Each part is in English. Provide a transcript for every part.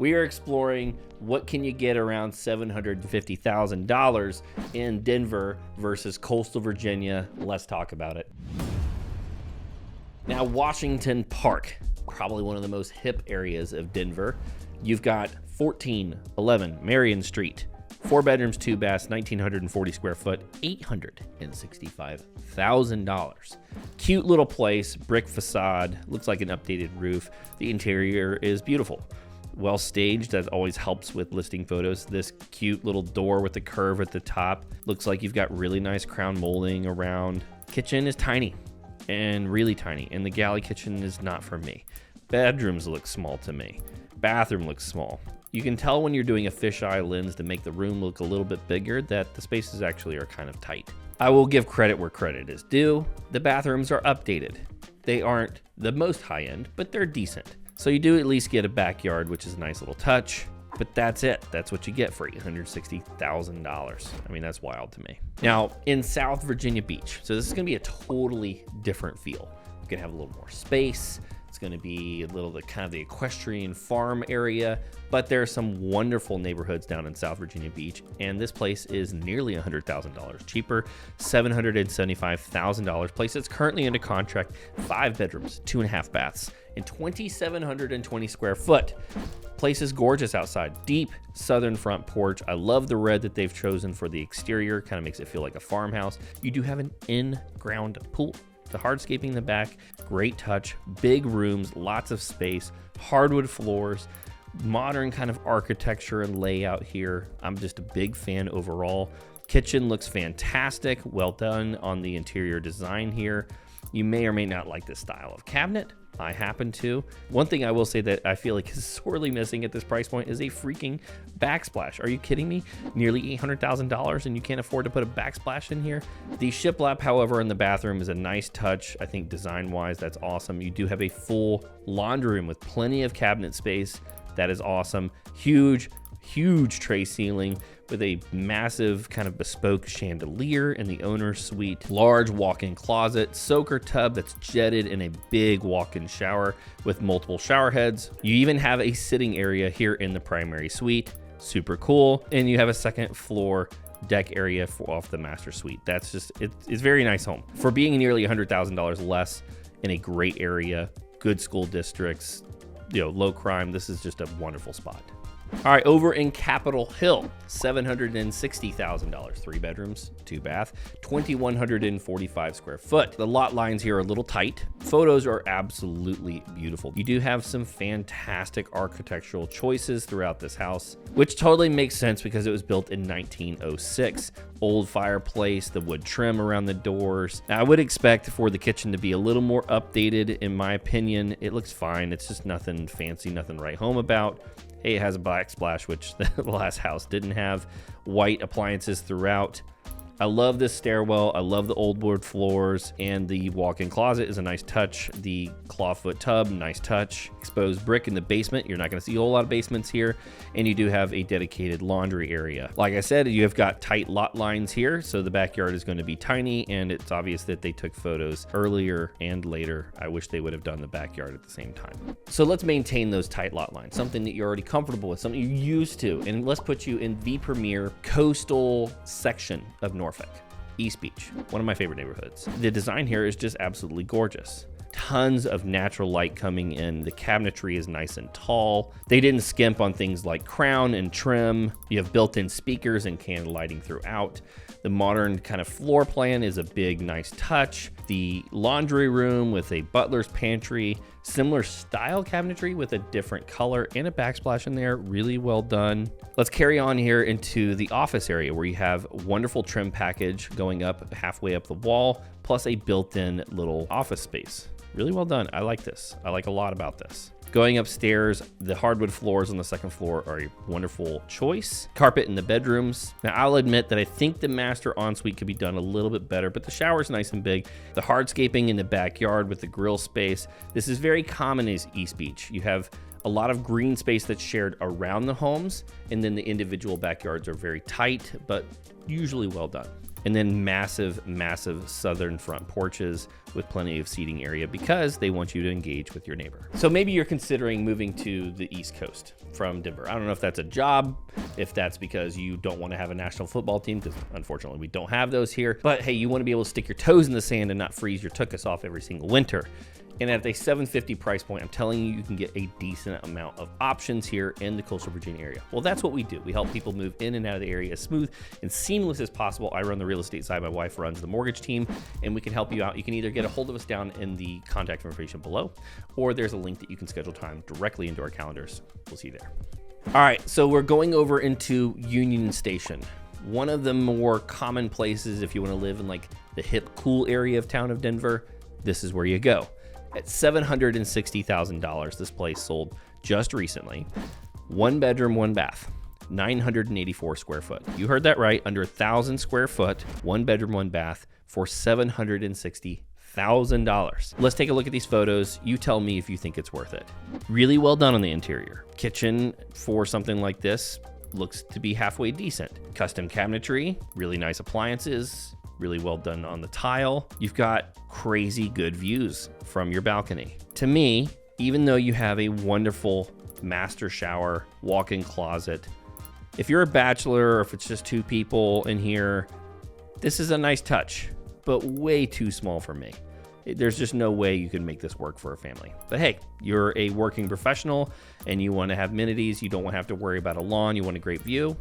We are exploring what can you get around $750,000 in Denver versus coastal Virginia. Let's talk about it. Now, Washington Park, probably one of the most hip areas of Denver. You've got 1411 Marion Street, 4 bedrooms, 2 baths, 1,940 square foot, $865,000. Cute little place, brick facade, looks like an updated roof. The interior is beautiful. Well staged, that always helps with listing photos. This cute little door with the curve at the top. Looks like you've got really nice crown molding around. Kitchen is tiny and really tiny, and the galley kitchen is not for me. Bedrooms look small to me. Bathroom looks small. You can tell when you're doing a fisheye lens to make the room look a little bit bigger that the spaces actually are kind of tight. I will give credit where credit is due. The bathrooms are updated. They aren't the most high end, but they're decent. So you do at least get a backyard, which is a nice little touch, but that's it. That's what you get for $860,000. I mean, that's wild to me. Now, in South Virginia Beach, so this is gonna be a totally different feel. You can have a little more space. It's going to be a little the kind of the equestrian farm area, but there are some wonderful neighborhoods down in South Virginia Beach, and this place is nearly $100,000 cheaper, $775,000. Place that's currently under contract, 5 bedrooms, 2.5 baths, and 2,720 square foot. Place is gorgeous outside, deep southern front porch. I love the red that they've chosen for the exterior, kind of makes it feel like a farmhouse. You do have an in-ground pool. The hardscaping in the back, great touch, big rooms, lots of space, hardwood floors, modern kind of architecture and layout here. I'm just a big fan overall. Kitchen looks fantastic, well done on the interior design here. You may or may not like this style of cabinet. I happen to. One thing I will say that I feel like is sorely missing at this price point is a freaking backsplash. Are you kidding me? Nearly $800,000 and you can't afford to put a backsplash in here? The shiplap, however, in the bathroom is a nice touch. I think design-wise, that's awesome. You do have a full laundry room with plenty of cabinet space. That is awesome. Huge tray ceiling with a massive kind of bespoke chandelier in the owner's suite. Large walk-in closet, soaker tub that's jetted, and a big walk-in shower with multiple shower heads. You even have a sitting area here in the primary suite. Super cool. And you have a second floor deck area off the master suite. That's just, it's a very nice home. For being nearly $100,000 less in a great area, good school districts, low crime, this is just a wonderful spot. All right, over in Capitol Hill, $760,000, 3 bedrooms, 2 bath, 2,145 square foot. The lot lines here are a little tight. Photos are absolutely beautiful. You do have some fantastic architectural choices throughout this house, which totally makes sense because it was built in 1906. Old fireplace, the wood trim around the doors. Now, I would expect for the kitchen to be a little more updated, in my opinion. It looks fine. It's just nothing fancy, nothing to write home about. Hey, it has a backsplash, which the last house didn't have. White appliances throughout. I love this stairwell. I love the old wood floors, and the walk-in closet is a nice touch. The clawfoot tub, nice touch. Exposed brick in the basement. You're not going to see a whole lot of basements here, and you do have a dedicated laundry area. Like I said, you have got tight lot lines here, so the backyard is going to be tiny, and it's obvious that they took photos earlier and later. I wish they would have done the backyard at the same time. So let's maintain those tight lot lines, something that you're already comfortable with, something you're used to, and let's put you in the premier coastal section of Norfolk. East Beach, one of my favorite neighborhoods. The design here is just absolutely gorgeous. Tons of natural light coming in. The cabinetry is nice and tall. They didn't skimp on things like crown and trim. You have built-in speakers and candle lighting throughout. The modern kind of floor plan is a big, nice touch. The laundry room with a butler's pantry, similar style cabinetry with a different color and a backsplash in there, really well done. Let's carry on here into the office area where you have a wonderful trim package going up halfway up the wall, plus a built-in little office space. Really well done. I like this. I like a lot about this. Going upstairs, the hardwood floors on the second floor are a wonderful choice. Carpet in the bedrooms. Now, I'll admit that I think the master ensuite could be done a little bit better, but the shower's nice and big. The hardscaping in the backyard with the grill space. This is very common as East Beach. You have a lot of green space that's shared around the homes, and then the individual backyards are very tight, but usually well done. And then massive, massive southern front porches with plenty of seating area because they want you to engage with your neighbor. So maybe you're considering moving to the East Coast from Denver. I don't know if that's a job, if that's because you don't want to have a national football team, because unfortunately we don't have those here. But hey, you want to be able to stick your toes in the sand and not freeze your tuchus off every single winter. And at a $750 price point, I'm telling you, you can get a decent amount of options here in the coastal Virginia area. Well, that's what we do. We help people move in and out of the area as smooth and seamless as possible. I run the real estate side. My wife runs the mortgage team, and we can help you out. You can either get a hold of us down in the contact information below, or there's a link that you can schedule time directly into our calendars. We'll see you there. All right, so we're going over into Union Station. One of the more common places if you want to live in like the hip, cool area of town of Denver, this is where you go. At $760,000, this place sold just recently. 1 bedroom, 1 bath, 984 square foot. You heard that right, under 1,000 square foot, 1 bedroom, 1 bath for $760,000. Let's take a look at these photos. You tell me if you think it's worth it. Really well done on the interior. Kitchen for something like this looks to be halfway decent. Custom cabinetry, really nice appliances, really well done on the tile. You've got crazy good views from your balcony. To me, even though you have a wonderful master shower, walk-in closet, if you're a bachelor or if it's just 2 people in here, this is a nice touch, but way too small for me. There's just no way you can make this work for a family. But hey, you're a working professional and you want to have amenities, you don't want to have to worry about a lawn, you want a great view.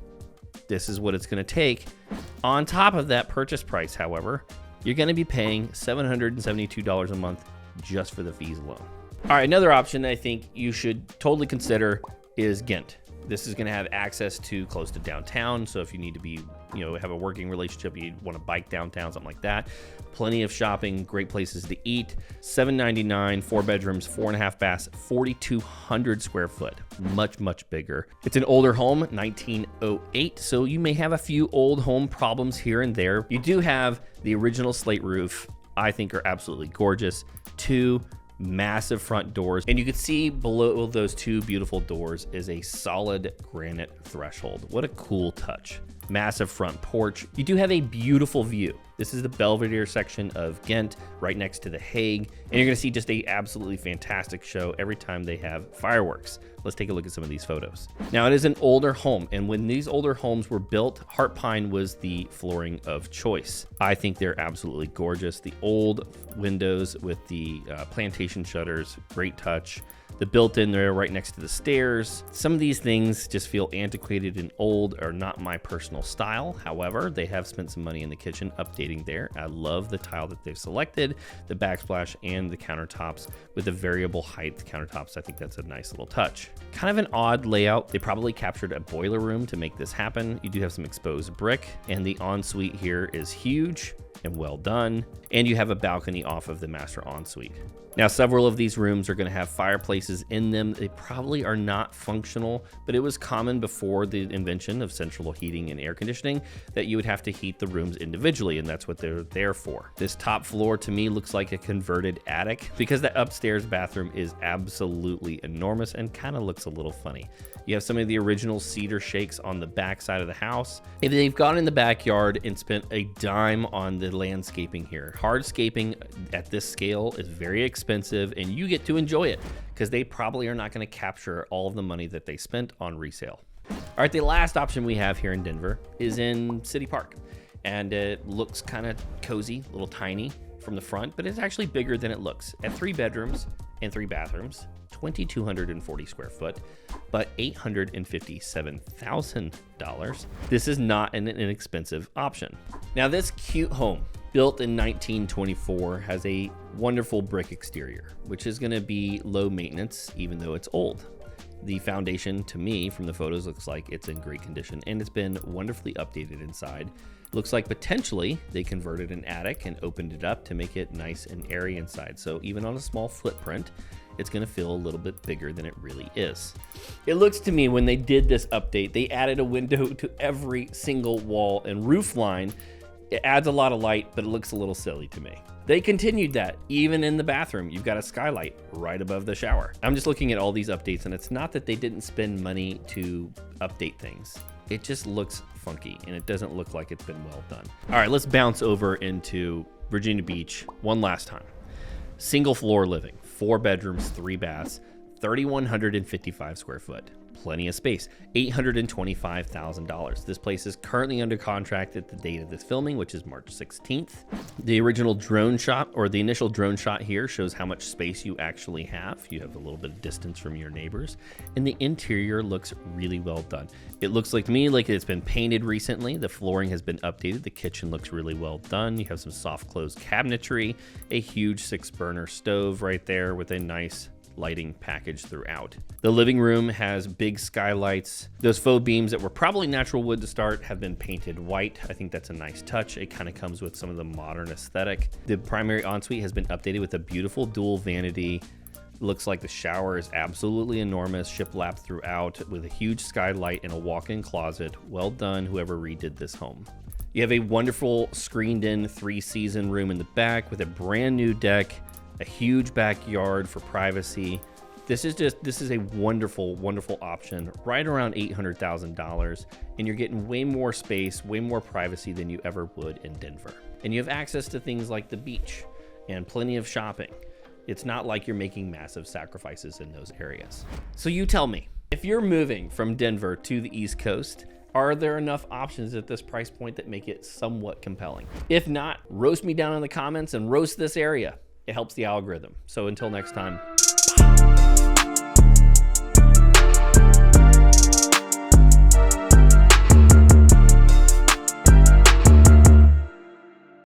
This is what it's going to take. On top of that purchase price, however, you're going to be paying $772 a month just for the fees alone. All right, another option I think you should totally consider is Ghent. This is going to have access to close to downtown. So if you need to be, have a working relationship, you want to bike downtown, something like that. Plenty of shopping, great places to eat. $799, 4 bedrooms, 4.5 baths, 4,200 square foot. Much, much bigger. It's an older home, 1908. So you may have a few old home problems here and there. You do have the original slate roof. I think are absolutely gorgeous. 2 massive front doors, and you can see below those 2 beautiful doors is a solid granite threshold. What a cool touch. Massive front porch. You do have a beautiful view. This is the Belvedere section of Ghent, right next to the Hague, and you're gonna see just a absolutely fantastic show every time they have fireworks. Let's take a look at some of these photos. Now, it is an older home, and when these older homes were built, Heart Pine was the flooring of choice. I think they're absolutely gorgeous. The old windows with the plantation shutters, great touch. The built-in there right next to the stairs. Some of these things just feel antiquated and old, are not my personal style. However, they have spent some money in the kitchen updating there. I love the tile that they've selected, the backsplash and the countertops with the variable height countertops. I think that's a nice little touch. Kind of an odd layout. They probably captured a boiler room to make this happen. You do have some exposed brick, and the ensuite here is huge and well done. And you have a balcony off of the master ensuite. Now, several of these rooms are going to have fireplaces in them. They probably are not functional, but it was common before the invention of central heating and air conditioning that you would have to heat the rooms individually, and that's what they're there for. This top floor to me looks like a converted attic because that upstairs bathroom is absolutely enormous and kind of looks a little funny. You have some of the original cedar shakes on the back side of the house. If they've gone in the backyard and spent a dime on the landscaping here. Hardscaping at this scale is very expensive, and you get to enjoy it because they probably are not going to capture all of the money that they spent on resale. All right, the last option we have here in Denver is in City Park, and it looks kind of cozy, a little tiny from the front, but it's actually bigger than it looks. At 3 bedrooms and 3 bathrooms, 2,240 square foot, but $857,000. This is not an inexpensive option. Now, this cute home, built in 1924, has a wonderful brick exterior, which is going to be low maintenance, even though it's old. The foundation, to me, from the photos, looks like it's in great condition, and it's been wonderfully updated inside. Looks like potentially they converted an attic and opened it up to make it nice and airy inside. So even on a small footprint, it's going to feel a little bit bigger than it really is. It looks to me, when they did this update, they added a window to every single wall and roof line. It adds a lot of light, but it looks a little silly to me. They continued that even in the bathroom. You've got a skylight right above the shower. I'm just looking at all these updates, and it's not that they didn't spend money to update things, it just looks funky and it doesn't look like it's been well done. All right, let's bounce over into Virginia Beach one last time. Single floor living, 4 bedrooms, 3 baths, 3,155 square foot. Plenty of space, $825,000. This place is currently under contract at the date of this filming, which is March 16th. The original drone shot, or the initial drone shot here, shows how much space you actually have. You have a little bit of distance from your neighbors, and the interior looks really well done. It looks like to me like it's been painted recently. The flooring has been updated. The kitchen looks really well done. You have some soft closed cabinetry, a huge 6-burner stove right there with a nice lighting package throughout. The living room has big skylights. Those faux beams that were probably natural wood to start have been painted white. I think that's a nice touch. It kind of comes with some of the modern aesthetic. The primary ensuite has been updated with a beautiful dual vanity. Looks like the shower is absolutely enormous, shiplap throughout with a huge skylight and a walk-in closet. Well done, whoever redid this home. You have a wonderful screened-in 3-season room in the back with a brand new deck, a huge backyard for privacy. This is a wonderful, wonderful option, right around $800,000, and you're getting way more space, way more privacy than you ever would in Denver. And you have access to things like the beach and plenty of shopping. It's not like you're making massive sacrifices in those areas. So you tell me, if you're moving from Denver to the East Coast, are there enough options at this price point that make it somewhat compelling? If not, roast me down in the comments and roast this area. It helps the algorithm. So until next time.